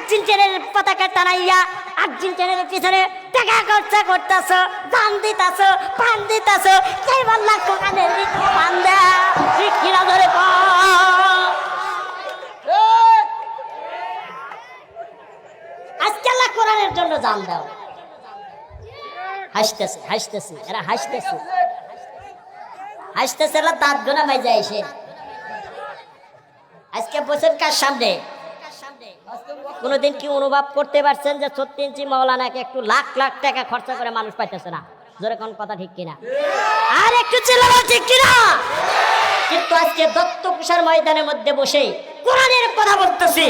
আর্জেন্টিনার পতাকা টানাইয়া আর্জেন্টিনার পিছনে টাকা খরচা করতেছ, দান দিতেছ, পান দিতেছ, কেবল লাখ কোরআনের ভিতরে পান দেয়া ঠিক কিনা ধরে আজকে আল্লাহ কোরআনের জন্য জান দাও। হাসতেছে হাসতেছে এরা হাসতেছে হাসতেছে, এরা দাঁত গোনা মাইজা এসে আজকে বছর কার সামনে কোনদিন কি অনুভব করতে পারছেন যে 36 ইঞ্চি মাওলানাকে একটু লাখ লাখ টাকা খরচা করে মানুষ পাইতেছে না? জোরে কোন কথা ঠিক কিনা? আর একটু চিল্লাও ঠিক কিনা? কিন্তু আজকে দত্তকুষার ময়দানের মধ্যে বসে কোরআনের কথা বলতেছি,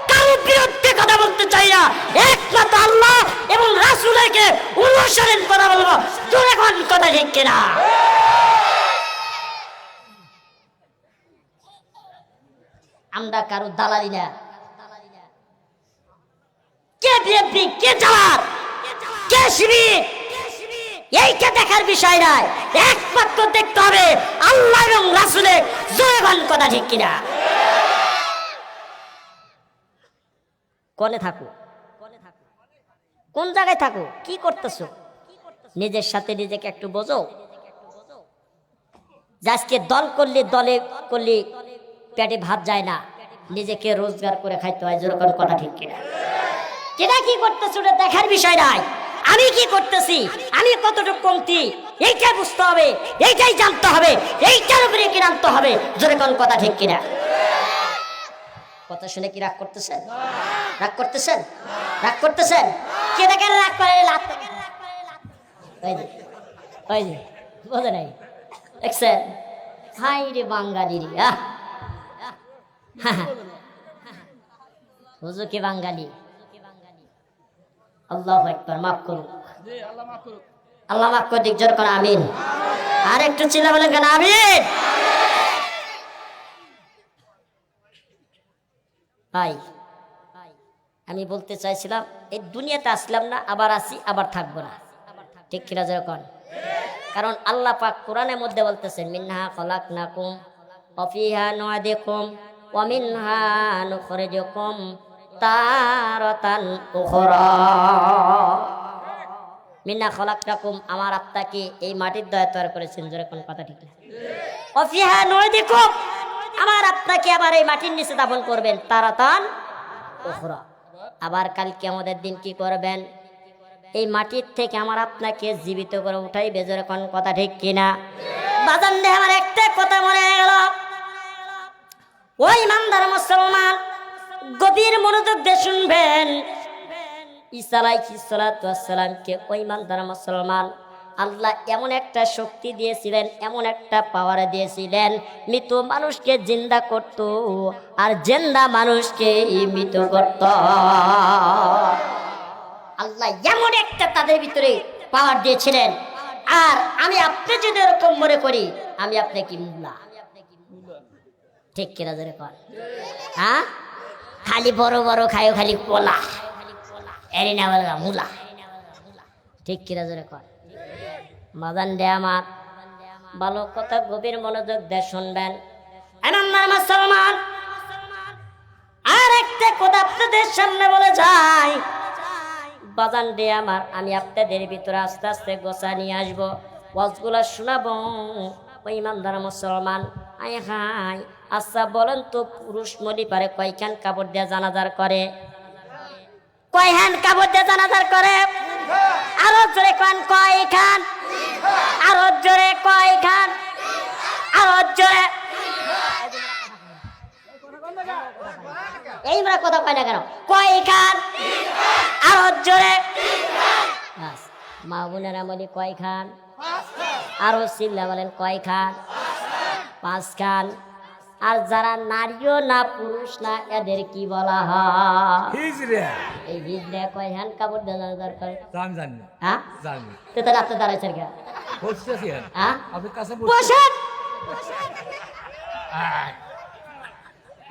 কারো বিরুদ্ধে কথা বলতে চাই না, একমাত্র আল্লাহ এবং রাসূলকে অনুসরণ কথা বলবো। জোরে কোন কথা ঠিক কিনা? আমরা কারো দালালি না। কে বিএনপি, কে জামাত, কে শিবির, এইটা দেখার বিষয় নয়, একমাত্র দেখতে হবে আল্লাহ এবং রাসূলের। জোরে বল কথা ঠিক কিনা? কোনে থাকো, কোন জায়গায় থাকো, কি করতেছো, নিজের সাথে নিজেকে একটু বোঝো। আজকে দল করলে দলে করলে পেটে ভাত যায় না, নিজেকে রোজগার করে খাইতে হয়। যেরকম কথা ঠিক কিনা? কেনা কি করতেছ ওটা দেখার বিষয় নাই, আমি কি করতেছি, আমি কতটুকু কমতি, এইটাই বুঝতে হবে, এইটাই জানতে হবে, এইটার উপরে কি জানতে হবে। যেরকম কথা ঠিক কিনা? কথা শুনে কি রাগ করতেছেন? রাগ করতেছেন? রাগ করতেছেন? কে দেখেন রাগ করে? ওই যে বোঝে নাই, দেখছেন? হাই রে বাঙালি রে, হুজুর কে বাঙালি। আল্লাহু আকবার, মাফ করুন, আল্লাহ মাফ করে দিক। জোরে করে আমিন। আর একটু চিল্লা বলেন কেন আমিন? ভাই আমি বলতে চাইছিলাম, এই দুনিয়াতে আসলাম না, আবার আসি, আবার থাকবো না, ঠিক কিনা? যেরকম, কারণ আল্লাহ পাক কোরআনের মধ্যে বলতেছেন, মিনহা খলাকনাকুম ওয়া ফিহা নু'ইদুকুম ওয়া মিনহা নুখরিজুকুম তারাতান উখরা। মিনহা খলাকনাকুম, আমার আত্মাকে এই মাটির দয়া তৈরি করেছেন। জোরে কোন কথা ঠিক না? ওয়া ফিহা নু'ইদুকুম, আমার আত্মাকে আবার এই মাটির নিচে দাফন করবেন। তারাতান উখরা, আবার কাল কিয়ামতের দিন কি করবেন? এই মাটির থেকে আমার আপনাকে জীবিত করে উঠাইবে। জোরে কোন কথা ঠিক কিনা? বাজান দে, আমার একটা কথা মনে গেল। ওই ইমানদার মুসলমান গভীর মনোযোগ দিয়ে শুনবেন। ঈসা আলাইহিস সালাতু ওয়াস সালামকে ওই ইমানদার মুসলমান আল্লাহ এমন একটা শক্তি দিয়েছিলেন, এমন একটা পাওয়ার দিয়েছিলেন, মৃত মানুষকে জিন্দা করত আর জিন্দা মানুষকে মৃত করত। আল্লাহ এমন একটা তাদের ভিতরে পাওয়ার দিয়েছিলেন। আর আমি আপনি যদি এরকম মনে করি, আমি আপনি কি মুল্লা? ঠিক কিনা? ধরে কর, হ্যাঁ? খালি বড় বড় খায়ও, খালি পোলা, এরি না বলগা মুলা। ঠিক কিনা? ধরে কর। মাদান দে আমার, ভালো কথা গভীর মনোযোগ দিয়ে শুনবেন। আমার মুসলমান, আর একটা কথা আপনাদের সামনে বলে যাই। বাজান দে আমার, আমি আপনাদের ভিতরে আস্তে আস্তে গোছা নিয়ে আসবো, ওয়াজগুলা শোনাবো। ওই ইমানদার মুসলমান, আয় হাই, আচ্ছা বলেন তো, পুরুষ মলি পারে কয়খান কাপড় দিয়ে জানাজার করে? কয়খান কাপড় দিয়ে জানাজার করে? আরো জোরে কোন কয়খান? আরো জোরে কয়খান? আরো জোরে। এইবার কথা কয় না কেন? কয়খান? আরো জোরে। মা বোনেরা বলি কয়খান? আরো চিল্লা বলেন কয়খান? 5 খান। আর যারা নারীও না পুরুষ না, এদের কি বলা হয়? হিজড়া। এই হিজড়া কয়খান কাপড় দেওয়া দরকার? জানি। হ্যাঁ জানি। তো তাহলে আপনি দাঁড়াইছেন কেন? বসতেছি। হ্যাঁ আপনি কাছে বসেন।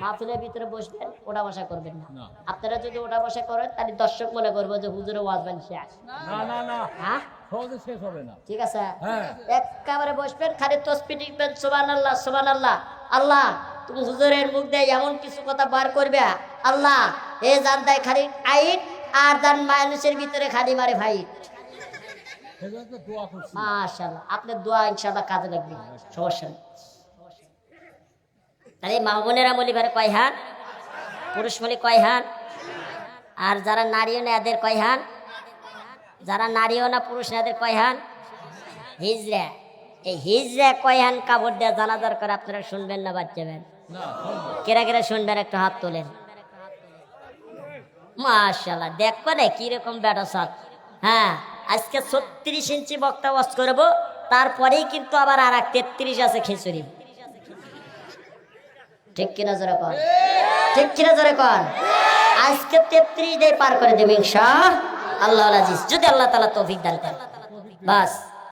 মাহফিলের ভিতরে বসবেন, ওটা বসা করবেন না। আপনারা যদি ওটা বসা করেন, তাহলে দর্শক মনে করবো যে হুজুরে ওয়াজ বান শেষ। না না না, হ্যাঁ সহজে শেষ হবে না। ঠিক আছে, একেবারে বসবেন, খালি তাসবিহ দিবেন, সুবহানাল্লাহ সুবহানাল্লাহ, আল্লাহ তুমি হুজুরের মুখ দিয়ে এমন কিছু কথা বার করবে আল্লাহ এ জান দেয় খালি আইট আর জান মানুষের ভিতরে খালি মারে ভাই মাশাআল্লাহ আপনার দোয়া ইনশাআল্লাহ কাজে লাগবে সমস্যা নেই তাহলে মা বোনেরা মলিবারে কয় হাত পুরুষ মলি কয় হাত আর যারা নারীও না এদের কয় হাত যারা নারীও না পুরুষ না এদের কয় হাত হিজরা এই হিজরা কয় হাত কাপড় দেওয়া জানা দরকার আপনারা শুনবেন না বাচ্চাবেন কেরা কেরা শুনবেন একটা হাত তোলেন মাশাআল্লাহ দেখবো না কিরকম বেটা সাত হ্যাঁ আজকে 36 ইঞ্চি বক্তা ওয়াজ করবো তারপরেই কিন্তু আবার আর 33 আছে খিচুড়ি ঠিক কিনা জোরে কন ঠিক কিনা জোরে কন আজকে 33 দিয়ে পার করে দেবে ইনশাআল্লাহ আল্লাহ আজিজ যদি আল্লাহ তাআলা তৌফিক দান করেন বাস